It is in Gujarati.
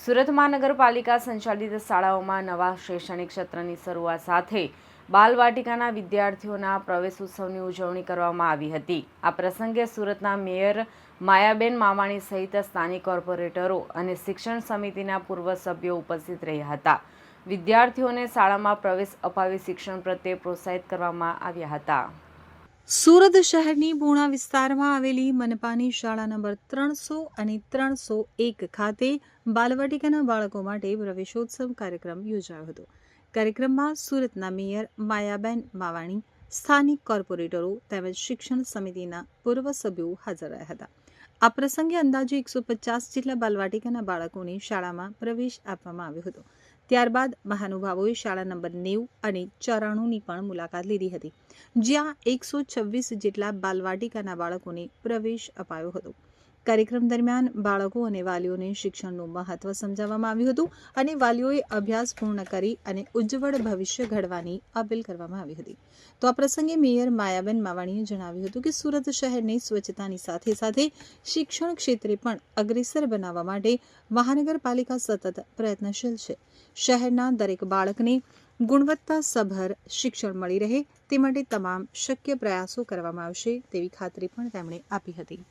સુરત મહાનગરપાલિકા સંચાલિત શાળાઓમાં નવા શૈક્ષણિક સત્રની શરૂઆત સાથે બાલવાટિકાના વિદ્યાર્થીઓના પ્રવેશ ઉત્સવની ઉજવણી કરવામાં આવી હતી। આ પ્રસંગે સુરતના મેયર માયાબેન માવાણી સહિત સ્થાનિક કોર્પોરેટરો અને શિક્ષણ સમિતિના પૂર્વ સભ્યો ઉપસ્થિત રહ્યા હતા। વિદ્યાર્થીઓને શાળામાં પ્રવેશ અપાવી શિક્ષણ પ્રત્યે પ્રોત્સાહિત કરવામાં આવ્યા હતા। સુરત શહેરની પૂર્ણા વિસ્તારમાં આવેલી મનપાની શાળા નંબર 300 અને 301 ખાતે બાલવાટિકાના બાળકો માટે પ્રવેશોત્સવ કાર્યક્રમ યોજાયો હતો। કાર્યક્રમમાં સુરતના મેયર માયાબેન માવાણી, સ્થાનિક કોર્પોરેટરો તેમજ શિક્ષણ સમિતિના પૂર્વ સભ્યો હાજર રહ્યા હતા। આ પ્રસંગે અંદાજે 150 જેટલા બાલવાટિકાના બાળકોને શાળામાં પ્રવેશ આપવામાં આવ્યો હતો। ત્યારબાદ મહાનુભાવોએ શાળા નંબર 90 અને 94ની પણ મુલાકાત લીધી હતી, જ્યાં 126 જેટલા બાલવાટિકાના બાળકોને પ્રવેશ અપાયો હતો। કાર્યક્રમ દરમિયાન બાળકો અને વાલીઓને શિક્ષણનું મહત્વ સમજાવવામાં આવ્યું હતું અને વાલીઓએ અભ્યાસ પૂર્ણ કરી અને ઉજ્જવળ ભવિષ્ય ઘડવાની અપીલ કરવામાં આવી હતી। તો આ પ્રસંગે મેયર માયાબેન માવાણીએ જણાવ્યું હતું કે સુરત શહેરને સ્વચ્છતાની સાથે સાથે શિક્ષણ ક્ષેત્રે પણ અગ્રેસર બનાવવા માટે મહાનગરપાલિકા સતત પ્રયત્નશીલ છે। શહેરના દરેક બાળકને ગુણવત્તાસભર શિક્ષણ મળી રહે તે માટે તમામ શક્ય પ્રયાસો કરવામાં આવશે તેવી ખાતરી પણ તેમણે આપી હતી।